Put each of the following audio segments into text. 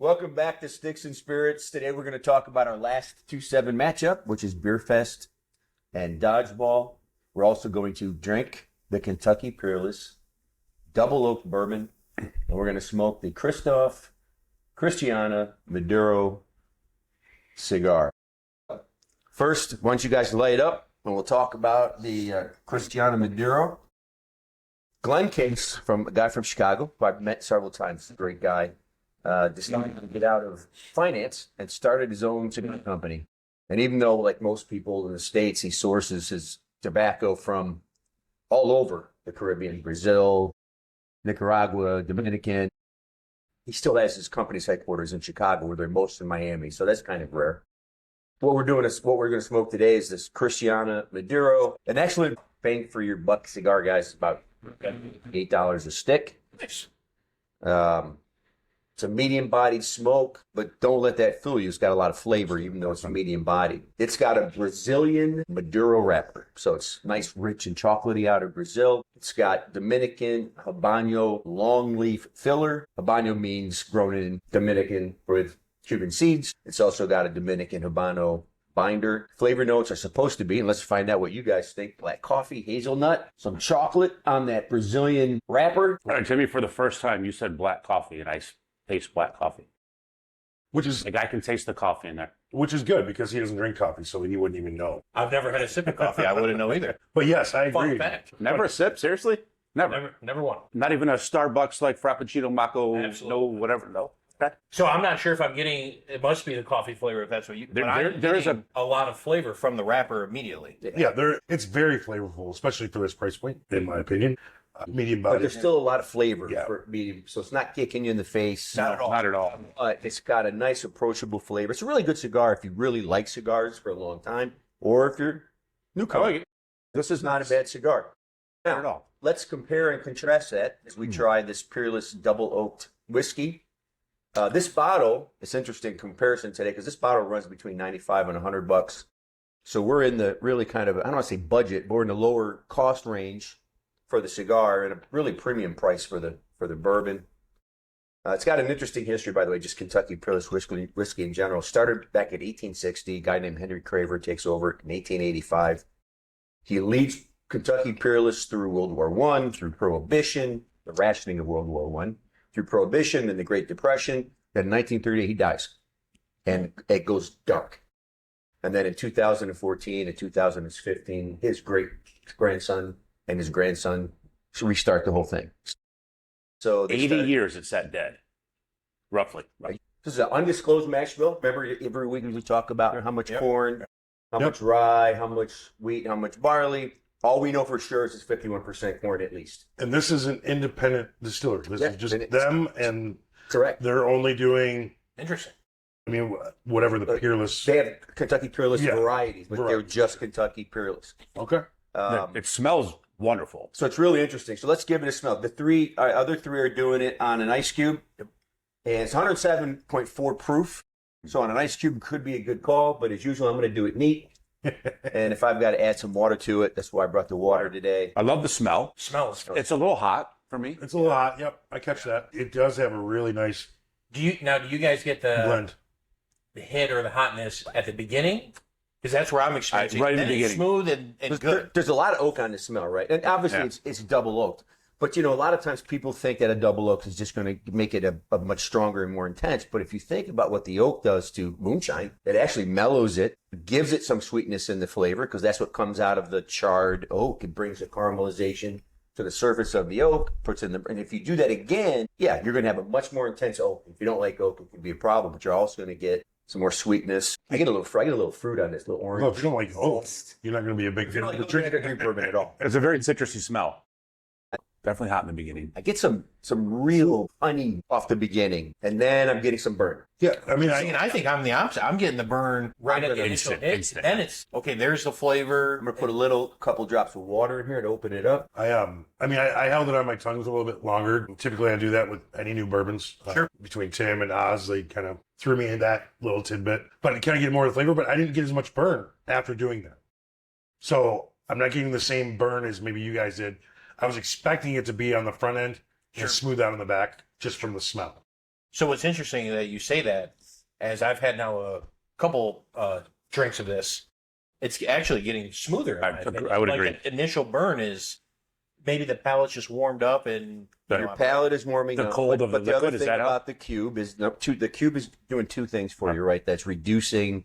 Welcome back to Sticks and Spirits. Today we're going to talk about our last 2-7 matchup, which is beerfest and dodgeball. We're also going to drink the Kentucky Peerless double oak bourbon, and we're going to smoke the Kristoff Kristania Maduro cigar. First, why don't you guys light up, and we'll talk about the Kristania Maduro. Glenn Case, a guy from Chicago, who I've met several times, great guy, decided to get out of finance and started his own cigar company. And even though, like most people in the States, he sources his tobacco from all over the Caribbean, Brazil, Nicaragua, Dominican, he still has his company's headquarters in Chicago, where they're most in Miami. So that's kind of rare. What we're going to smoke today is this Kristania Maduro. An excellent bang for your buck cigar, guys. It's about $8 a stick. Nice. It's a medium-bodied smoke, but don't let that fool you. It's got a lot of flavor, even though it's a medium-bodied. It's got a Brazilian Maduro wrapper, so it's nice, rich, and chocolatey out of Brazil. It's got Dominican Habano long-leaf filler. Habano means grown in Dominican with Cuban seeds. It's also got a Dominican Habano binder. Flavor notes are supposed to be, and let's find out what you guys think, black coffee, hazelnut, some chocolate on that Brazilian wrapper. All right, Jimmy, for the first time, you said black coffee, and I taste black coffee. Which is like I can taste the coffee in there. Which is good because he doesn't drink coffee, so he wouldn't even know. I've never had a sip of coffee. I wouldn't know either. But yes, I agree. Fun fact. Never a sip, seriously? Never. Never one. Not even a Starbucks like Frappuccino, Macco, Absolutely. no, whatever, no. Okay. So I'm not sure if I'm getting. It must be the coffee flavor if that's what you. There is a lot of flavor from the wrapper immediately. Yeah, it's very flavorful, especially for this price point, in my opinion. Medium But body. there's still a lot of flavor Yeah. for medium, so it's not kicking you in the face. Not at all. Not at all. But it's got a nice, approachable flavor. It's a really good cigar if you really like cigars for a long time, or if you're newcomer. I like it. This is not a bad cigar. Not at all. Let's compare and contrast that as we try this Peerless double oaked whiskey. This bottle, it's interesting comparison today because this bottle runs between $95 and $100. So we're in the really kind of, I don't want to say budget, but we're in the lower cost range for the cigar and a really premium price for the bourbon. It's got an interesting history, by the way, just Kentucky Peerless whiskey in general. Started back in 1860. A guy named Henry Craver takes over in 1885. He leads Kentucky Peerless through World War I, through Prohibition, the rationing of World War I, through Prohibition and the Great Depression. Then in 1938, he dies. And it goes dark. And then in 2014 and 2015, his great-grandson and his grandson restart the whole thing. So 80 years it sat dead, roughly. Right. This is an undisclosed mash bill. Remember, every week we talk about how much corn, how much rye, how much wheat, how much barley. All we know for sure is it's 51% corn at least. And this is an independent distiller. This is just them, and correct. They're only doing, Interesting. I mean, whatever the Peerless. They have Kentucky Peerless varieties, but they're just Kentucky Peerless. Okay. It smells wonderful. So it's really interesting. So let's give it a smell. The other three are doing it on an ice cube, and it's 107.4 proof. So on an ice cube could be a good call, but as usual, I'm going to do it neat. And if I've got to add some water to it, that's why I brought the water today. I love the smell. Smells. It's a little hot for me. It's a little hot. Yep, I catch that. It does have a really nice Do you guys get the blend. hit or the hotness at the beginning? Because that's where I'm experiencing. Right in the Then it's beginning. smooth and good. There's a lot of oak on the smell, right? And obviously it's double oaked. But, a lot of times people think that a double oak is just going to make it a much stronger and more intense. But if you think about what the oak does to moonshine, it actually mellows it, gives it some sweetness in the flavor because that's what comes out of the charred oak. It brings a caramelization to the surface of the oak, and if you do that again, you're going to have a much more intense oak. If you don't like oak, it can be a problem, but you're also going to get some more sweetness. I get a little fruit on this, little orange. Well, if you don't like oak, you're not going to be a big fan of the drink. drink bourbon at all. It's a very citrusy smell. Definitely hot in the beginning. I get some real honey off the beginning, and then I'm getting some burn. Yeah, I mean, I think I'm the opposite. I'm getting the burn right at the initial hit. Instant. Then it's okay. There's the flavor. I'm gonna put a couple drops of water in here to open it up. I held it on my tongue for a little bit longer. Typically, I do that with any new bourbons. Sure. Between Tim and Oz, they kind of threw me in that little tidbit, but I kind of get more of the flavor. But I didn't get as much burn after doing that, so I'm not getting the same burn as maybe you guys did. I was expecting it to be on the front end and smooth out on the back just from the smell. So what's interesting that you say that, as I've had now a couple drinks of this, it's actually getting smoother. I would agree. The initial burn is maybe the palate's just warmed up and your palate is warming up. The cold of the liquid, liquid, is that about the cube is the cube is doing two things for you, right? That's reducing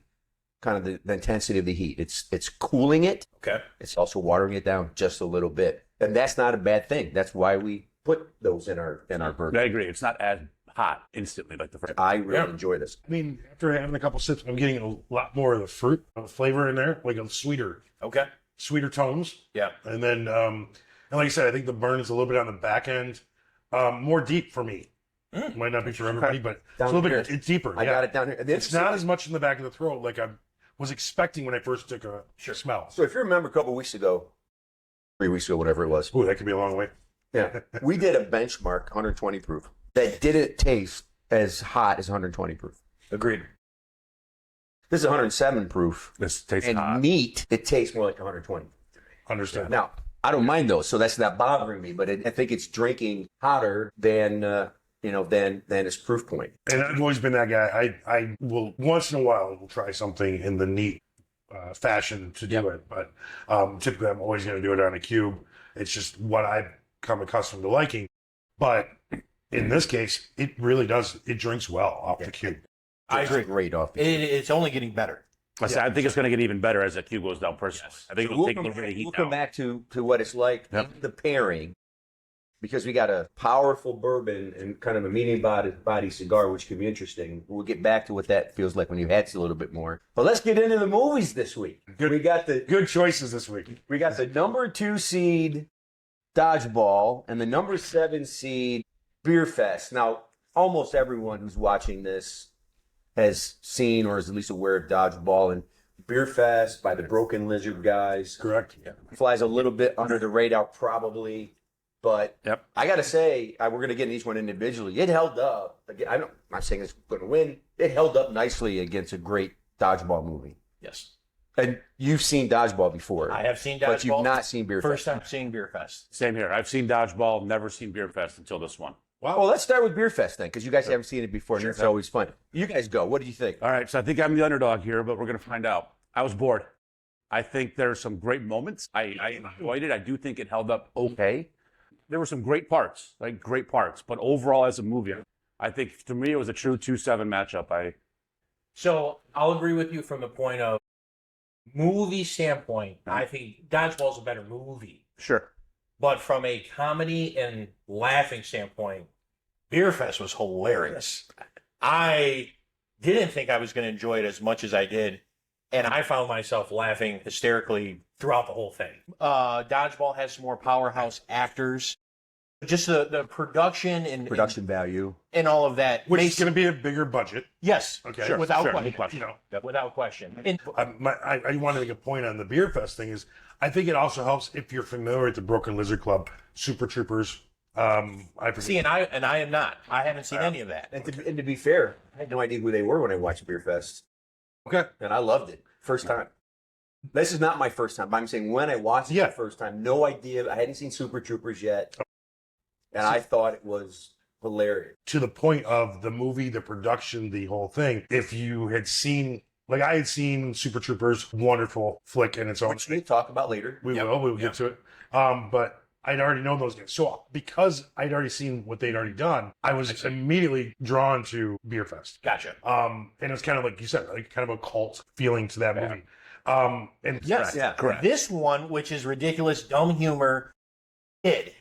kind of the intensity of the heat. It's cooling it. Okay. It's also watering it down just a little bit, and that's not a bad thing. That's why we put those in our bourbon. I agree. It's not as hot instantly like the first. I really enjoy this. I mean, after having a couple sips, I'm getting a lot more of the fruit flavor in there, like a sweeter tones. Yeah. And then, and like I said, I think the burn is a little bit on the back end, more deep for me. Might not be for everybody, but it's a little bit it's deeper. I got it down here. It's not as much in the back of the throat like I was expecting when I first took a smell. So if you remember a couple weeks ago, 3 weeks ago, whatever it was. Ooh, that could be a long way. Yeah. We did a benchmark 120 proof that didn't taste as hot as 120 proof. Agreed. This is 107 proof. This tastes and hot. Neat, it tastes more like 120. Understand. Now, I don't mind those, so that's not bothering me, but I think it's drinking hotter than its proof point. And I've always been that guy. I will once in a while will try something in the neat fashion to do it, but typically I'm always going to do it on a cube. It's just what I've come accustomed to liking. But in this case, it really does. It drinks well off the cube. I agree. Great off. It's only getting better. I think it's going to get even better as the cube goes down. Personally, I think it'll take a little bit of heat We'll down. come back to what it's like in the pairing, because we got a powerful bourbon and kind of a medium body cigar, which could be interesting. We'll get back to what that feels like when you've had a little bit more. But let's get into the movies this week. Good. We got the Good choices this week. We got the number 2 seed Dodgeball and the number 7 seed Beerfest. Now, almost everyone who's watching this has seen or is at least aware of Dodgeball and Beerfest by the Broken Lizard guys. Correct. Yeah. Flies a little bit under the radar, probably. But I got to say, we're going to get each one individually. It held up. Again, I'm not saying it's going to win. It held up nicely against a great Dodgeball movie. Yes. And you've seen Dodgeball before. I have seen Dodgeball. But you've not seen Beerfest. First time seeing Beerfest. Same here. I've seen Dodgeball, never seen Beerfest until this one. Wow. Well, let's start with Beerfest then, because you guys haven't seen it before, and it's always fun. You guys go. What do you think? All right, so I think I'm the underdog here, but we're going to find out. I was bored. I think there are some great moments. I enjoyed it. I do think it held up okay. There were some great parts, but overall as a movie, I think to me it was a true 2-7 matchup. So I'll agree with you from the point of movie standpoint. I think Dodgeball's a better movie. Sure. But from a comedy and laughing standpoint, Beerfest was hilarious. I didn't think I was going to enjoy it as much as I did, and I found myself laughing hysterically throughout the whole thing. Dodgeball has some more powerhouse actors. Just the production and Production value. and all of that. Which is going to be a bigger budget. Yes, Okay. Sure. without Sure. question. You know, Without question. And I want to make a point on the Beerfest thing is I think it also helps if you're familiar with the Broken Lizard Club, Super Troopers. I forget. see, and I am not. I haven't seen any of that. And to be fair, I had no idea who they were when I watched Beerfest. Okay. And I loved it. First time. This is not my first time, but I'm saying when I watched it the first time, no idea. I hadn't seen Super Troopers yet. And I thought it was hilarious. To the point of the movie, the production, the whole thing. If you had seen, like I had seen Super Troopers, wonderful flick in its own. Which we'll talk about later. We will get to it. But I'd already known those guys. So because I'd already seen what they'd already done, I was immediately drawn to Beerfest. Gotcha. And it's kind of like you said, like kind of a cult feeling to that movie. And Yes, correct. This one, which is ridiculous, dumb humor, kid.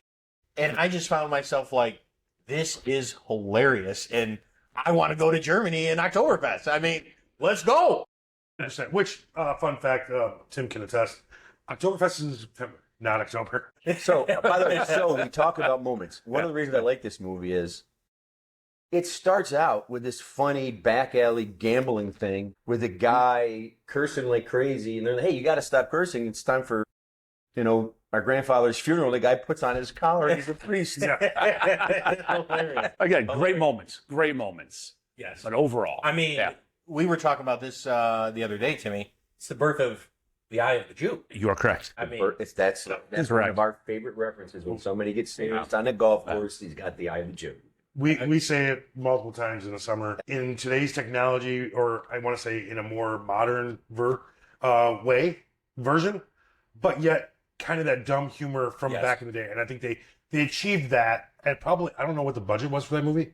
And I just found myself like, this is hilarious. And I want to go to Germany in Oktoberfest. I mean, let's go. 100%. Which, fun fact, Tim can attest, Oktoberfest is in September, not October. So, by the way, we talk about moments. One of the reasons I like this movie is it starts out with this funny back alley gambling thing with a guy cursing like crazy. And they're like, hey, you got to stop cursing. It's time for, our grandfather's funeral. The guy puts on his collar and he's a priest. Again, great moments. Yes. But overall, I mean, we were talking about this the other day, Timmy. It's the birth of the Eye of the Jew. you are correct. I mean, That's one correct. of our favorite references. When somebody gets serious on a golf course, he's got the eye of the Jew. We say it multiple times in the summer. In today's technology, or I want to say in a more modern version, but yet kind of that dumb humor from back in the day. And I think they achieved that at probably, I don't know what the budget was for that movie.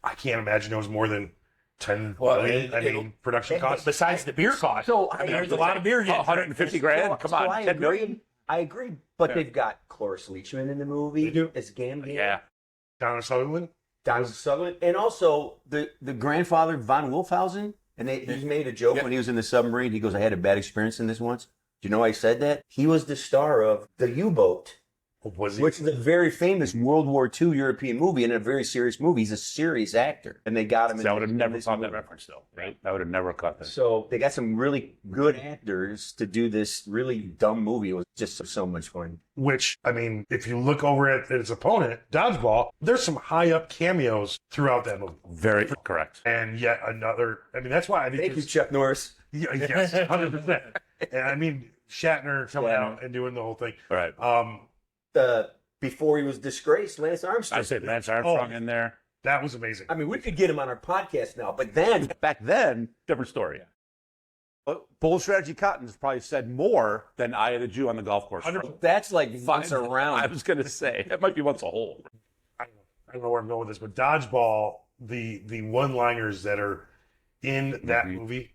I can't imagine it was more than 10 million production costs. Besides the beer cost. So there's a lot of beer. 150 grand. Come on, 10 million. I agree, but they've got Cloris Leachman in the movie. They do. As Gambino. Yeah. Donald Sutherland. Donald Sutherland, and also the grandfather von Wolfhausen. And he made a joke when he was in the submarine. He goes, "I had a bad experience in this once." Do you know why he said that? He was the star of The U-Boat. Was he? Which is a very famous World War II European movie and a very serious movie. He's a serious actor. And they got him in I would have never caught that movie. reference, though, right? I would have never caught that. So they got some really good actors to do this really dumb movie. It was just so much fun. Which, I mean, if you look over at its opponent, Dodgeball, there's some high up cameos throughout that movie. Very correct. And yet another, I mean, that's why I think Thank you, Chuck Norris. yes, 100%. And I mean, Shatner coming out and doing the whole thing. All right. Before he was disgraced, Lance Armstrong. I say Lance Armstrong in there. That was amazing. I mean, we could get him on our podcast now, but then Back then, different story. But Bold Strategy Cotton's probably said more than Eye of the Jew on the golf course. that's like once a round. I was going to say, it might be once a hole. I don't know where I'm going with this, but Dodgeball, the one-liners that are in that movie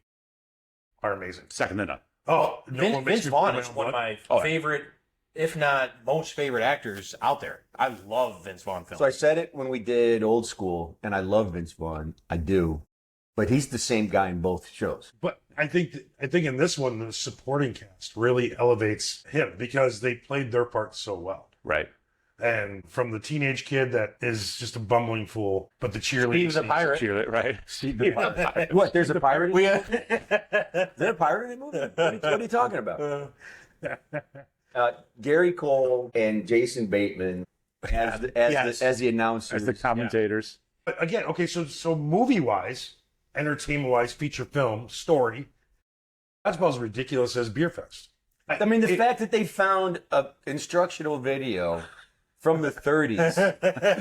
are amazing. Second to none. Oh, Vince Vaughn is one of my favorite, if not most favorite actors out there. I love Vince Vaughn films. So I said it when we did Old School, and I love Vince Vaughn. I do. But he's the same guy in both shows. But I think in this one, the supporting cast really elevates him because they played their parts so well. Right. And from the teenage kid that is just a bumbling fool, but the cheerleader. He's a pirate. Cheerleader, right. What? There's a pirate? Is there a pirate in the movie? What are you talking about? Gary Cole and Jason Bateman as the announcers. As the commentators. But again, okay, so movie-wise, entertainment-wise, feature film, story, Dodgeball's ridiculous as Beerfest. I mean, the fact that they found an instructional video from the 30s.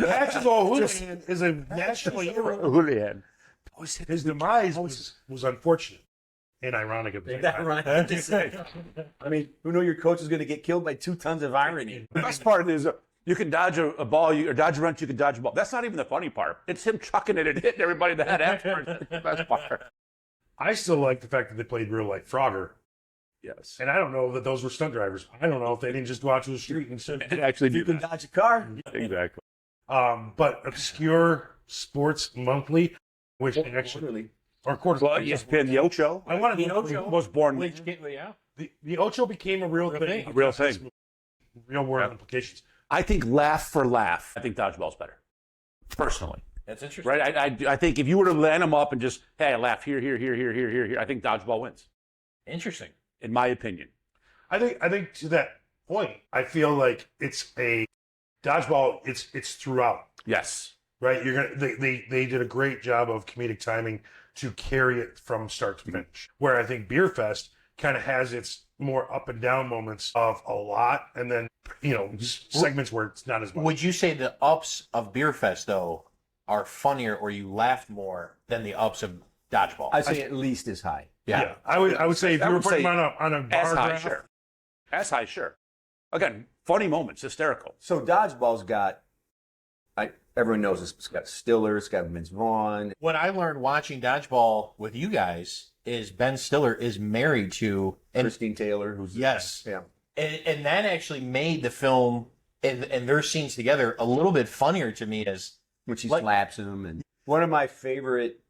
National Hooligan is a national hero. Julian. His demise was unfortunate and ironic at the same time. I mean, who knew your coach was going to get killed by 2 tons of irony? The best part is you can dodge a ball, or dodge a wrench, you can dodge a ball. That's not even the funny part. It's him chucking it and hitting everybody in the head afterwards. That's the best part. I still like the fact that they played real life Frogger. Yes. And I don't know that those were stunt drivers. I don't know if they didn't just go out to the street and said, actually You can dodge a car. Exactly. but Obscure Sports Monthly, which actually, or quarterly. Well, ESPN, the Ocho. I wanted The Ocho was born. the Ocho became a real thing. A real thing. Real world implications. I think laugh for laugh. I think dodgeball's better. Personally. That's interesting. Right? I think if you were to line them up and just, hey, laugh here, I think dodgeball wins. Interesting. In my opinion. I think to that point, I feel like it's a dodgeball. It's throughout. Yes. Right. They did a great job of comedic timing to carry it from start to finish. Where I think Beerfest kind of has its more up and down moments of a lot, and then segments where it's not as much. Would you say the ups of Beerfest though are funnier, or you laughed more than the ups of Dodgeball? I'd say at least as high. Yeah. I would say if you were putting them on a bar As high, graph, sure. As high, sure. Again, funny moments, hysterical. So Dodgeball's got, everyone knows this. It's got Stiller, it's got Vince Vaughn. What I learned watching Dodgeball with you guys is Ben Stiller is married to Christine Taylor, who's yes, yeah, and that actually made the film and their scenes together a little bit funnier to me as when she slaps him. And one of my favorite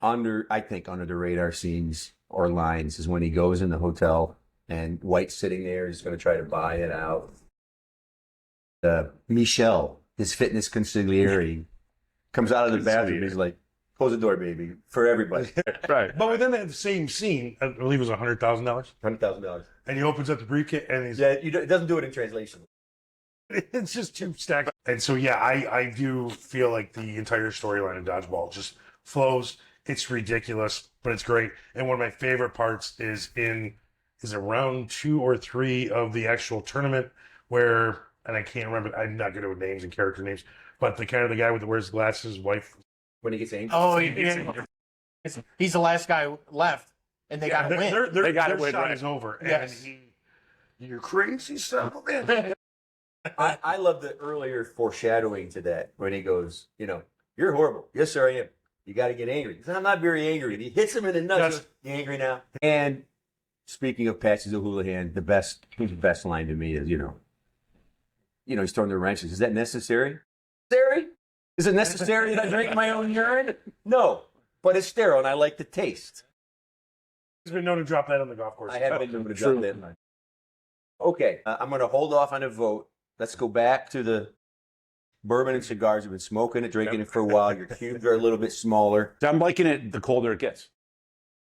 under the radar scenes or lines is when he goes in the hotel and White's sitting there, he's going to try to buy it out. Michelle, his fitness consigliere, comes out of the bathroom. He's like, "Close the door, baby," for everybody. Right. But within that same scene, I believe it was $100,000. $100,000. And he opens up the briefcase and he's It doesn't do it in translation. it's just too stacked. And so I do feel like the entire storyline of Dodgeball just flows. It's ridiculous, but it's great. And one of my favorite parts is round 2 or 3 of the actual tournament where, and I can't remember, I'm not good with names and character names, but the kind of the guy with the wears glasses, wife. When he gets angry. Oh, yeah. He's the last guy left, and they got to win. They got to win, shot right. is over. Yes. And you're crazy son of a man. I love the earlier foreshadowing to that when he goes, you're horrible. Yes, sir, I am. You got to get angry. He said, I'm not very angry. And he hits him in the nuts. Yes. You angry now? And speaking of Patsy the Houlihan, the best line to me is, he's throwing the wrenches. Is that necessary? Necessary? Is it necessary that I drink my own urine? No, but it's sterile and I like the taste. He's been known to drop that on the golf course. I have been able to drop that. Okay, I'm going to hold off on a vote. Let's go back to the bourbon and cigars. You've been smoking it, drinking it for a while. Your cubes are a little bit smaller. I'm liking it the colder it gets.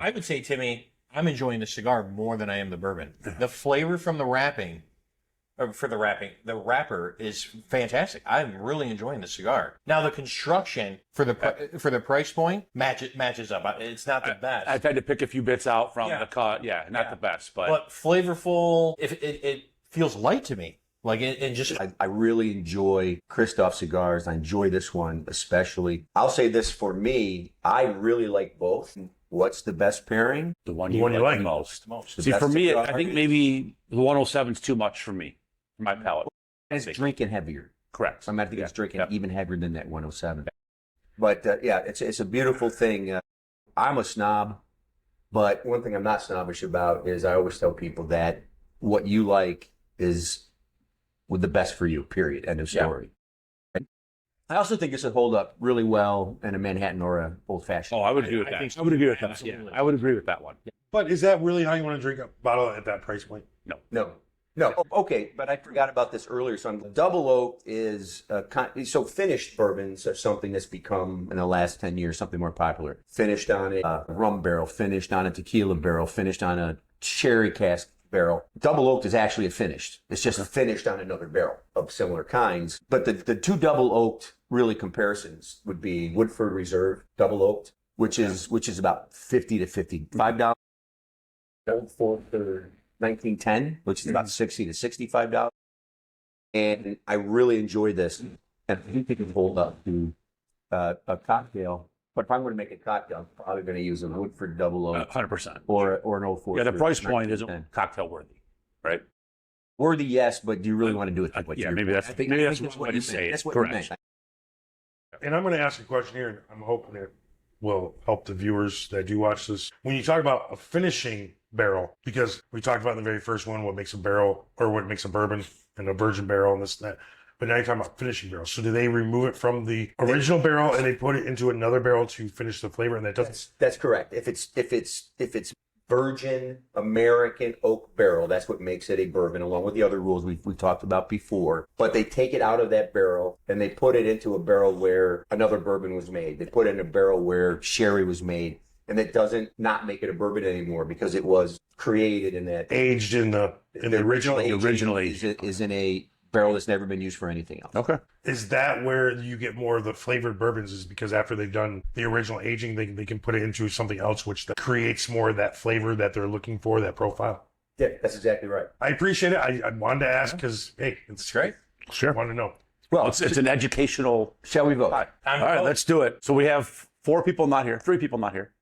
I would say, Timmy, I'm enjoying the cigar more than I am the bourbon. The flavor from the wrapping, the wrapper is fantastic. I'm really enjoying the cigar. Now the construction for the price point matches up. It's not the best. I've had to pick a few bits out from the cut. Yeah, not the best, but flavorful. If it feels light to me, like it just. I really enjoy Kristoff cigars. I enjoy this one especially. I'll say this for me, I really like both. What's the best pairing? the one you like most. The See, best for me, cigar I think maybe the 107 is too much for me, for my palate. it's drinking heavier. Correct. I think it's drinking Yeah. even heavier than that 107. But it's a beautiful thing. I'm a snob, but one thing I'm not snobbish about is I always tell people that what you like is with the best for you, period. End of story. I also think this would hold up really well in a Manhattan or a old fashioned. Oh, I would agree with that. think so. I would agree with that. Absolutely. Yeah, I would agree with that one. But is that really how you want to drink a bottle at that price point? No. Oh, okay, but I forgot about this earlier. So double oak is so finished bourbons are something that's become in the last 10 years something more popular. Finished on a rum barrel, finished on a tequila barrel, finished on a sherry cask barrel. Double oaked is actually a finished. It's just finished on another barrel of similar kinds. But the two double oaked really comparisons would be Woodford Reserve double oaked, which is about $50 to $55. Old Fort 1910, which is about $60 to $65. And I really enjoy this. And I think it can hold up to a cocktail. But if I'm going to make a cocktail, I'm probably going to use a Woodford double oak 100%. or an Old Fort. Yeah, the price point 1910. isn't cocktail worthy, right? Worthy, yes, but do you really want to do it? Yeah, maybe that's what you say. That's what Correct. you meant. And I'm going to ask a question here, and I'm hoping it will help the viewers that do watch this. When you talk about a finishing barrel, because we talked about in the very first one what makes a barrel or what makes a bourbon and a virgin barrel and this and that. But now you're talking about finishing barrels. So do they remove it from the original barrel and they put it into another barrel to finish the flavor? And that doesn't. That's correct. If it's virgin American oak barrel, that's what makes it a bourbon, along with the other rules we talked about before. But they take it out of that barrel and they put it into a barrel where another bourbon was made. They put it in a barrel where sherry was made, and that doesn't not make it a bourbon anymore because it was created in that Aged in the original. Originally is in a barrel that's never been used for anything else. Okay. Is that where you get more of the flavored bourbons? Is because after they've done the original aging, they can put it into something else, which creates more of that flavor that they're looking for, that profile. Yeah, that's exactly right. I appreciate it. I wanted to ask because, hey, it's great. Sure. I want to know. Well, It's an educational. shall we vote? All right, let's do it. So we have 3 people not here.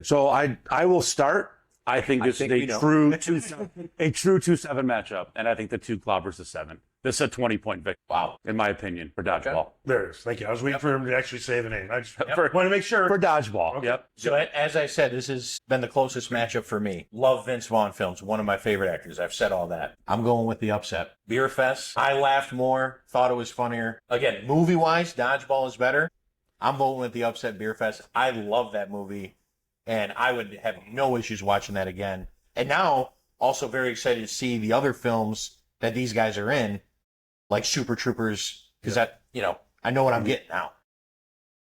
So I will start. I think this is a true 2-7 matchup, and I think the 2 clobbers the 7. This is a 20-point victory. Wow, in my opinion, for dodgeball. There it is. Thank you. I was waiting for him to actually say the name. I just For want to make sure. for dodgeball. Okay. Yep. So as I said, this has been the closest matchup for me. Love Vince Vaughn films, one of my favorite actors. I've said all that. I'm going with the upset. Beerfest. I laughed more, thought it was funnier. Again, movie-wise, Dodgeball is better. I'm voting with the upset Beerfest. I love that movie, and I would have no issues watching that again. And now, also very excited to see the other films that these guys are in, like Super Troopers, because I know what I'm getting now.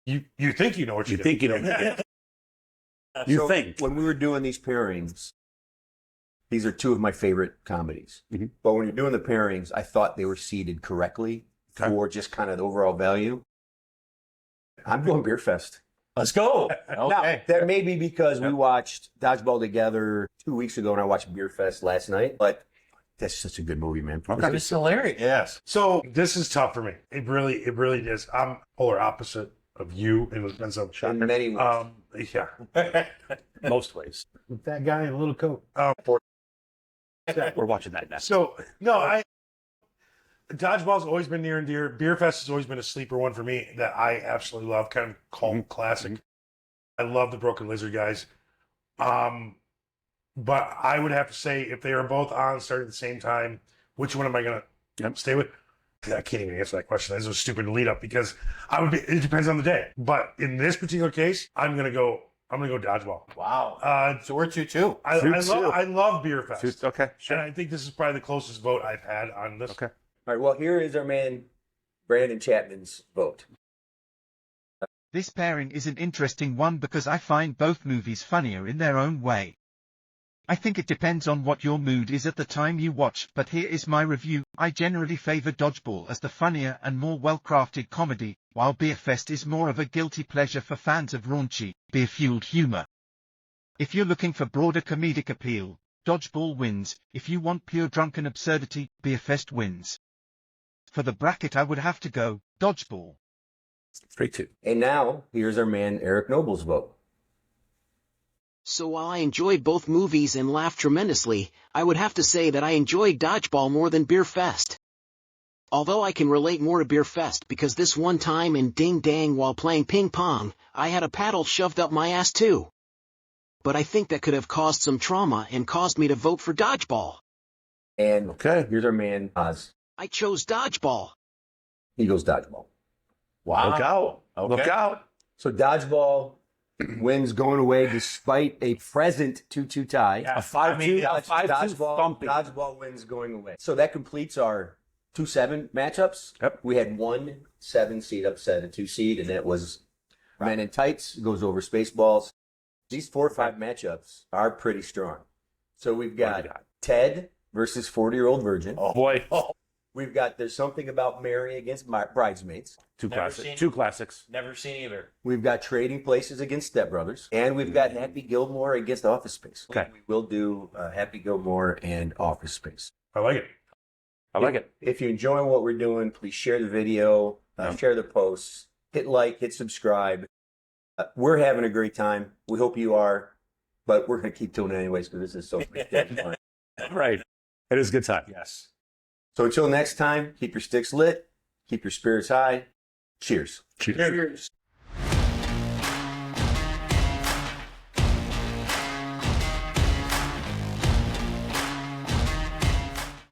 You think you know what You you think you know. You So think. when we were doing these pairings, these are 2 of my favorite comedies. Mhm. But when you're doing the pairings, I thought they were seated correctly Okay. for just kind of the overall value. I'm going Beerfest. Let's go. Now, Okay. that may be because we watched Dodgeball together 2 weeks ago and I watched Beerfest last night. But That's such a good movie, man. Okay. It's hilarious. Yes. So this is tough for me. It really is. I'm polar opposite of you in the sense of In many ways. yeah. Most ways. That guy in a little coat. We're watching that next. So no, Dodgeball's always been near and dear. Beerfest has always been a sleeper one for me that I absolutely love. Kind of cult classic. I love the Broken Lizard guys. But I would have to say if they are both on starting at the same time, which one am I gonna stay with? I can't even answer that question. That's a stupid lead up because it depends on the day. But in this particular case, I'm gonna go Dodgeball. Wow. So we're 2-2. I love Beerfest. Okay, sure. And I think this is probably the closest vote I've had on this. Okay. All right, well, here is our man Brandon Chapman's vote. This pairing is an interesting one because I find both movies funnier in their own way. I think it depends on what your mood is at the time you watch, but here is my review. I generally favor Dodgeball as the funnier and more well-crafted comedy, while Beerfest is more of a guilty pleasure for fans of raunchy, beer-fueled humor. If you're looking for broader comedic appeal, Dodgeball wins. If you want pure drunken absurdity, Beerfest wins. For the bracket I would have to go, Dodgeball. 3-2. And now, here's our man Eric Noble's vote. So while I enjoyed both movies and laughed tremendously, I would have to say that I enjoyed Dodgeball more than Beerfest. Although I can relate more to Beerfest because this one time in Ding Dang while playing ping pong, I had a paddle shoved up my ass too. But I think that could have caused some trauma and caused me to vote for Dodgeball. And here's our man Oz. I chose Dodgeball. He goes Dodgeball. Wow. Look out. Okay. Look out. So Dodgeball wins going away despite a present 2-2 tie. Yeah. A 5-2. A 5-2 thumping. Dodgeball wins going away. So that completes our 2-7 matchups. Yep. We had 1 7-seed upset, a 2-seed, and that was Men in Tights goes over Spaceballs. These 4 or 5 matchups are pretty strong. So we've got Ted versus 40-Year-Old Virgin. Oh, boy. We've got There's Something About Mary against Bridesmaids. Two Never classics. seen- 2 classics. Never seen either. We've got Trading Places against Step Brothers. And we've got Happy Gilmore against Office Space. Okay. We will do Happy Gilmore and Office Space. I like it. I like it. If you enjoy what we're doing, please share the video, share the posts, hit like, hit subscribe. We're having a great time. We hope you are, but we're going to keep doing it anyways because this is so freaking fun. Right. It is a good time. Yes. So until next time, keep your sticks lit, keep your spirits high. Cheers. Cheers.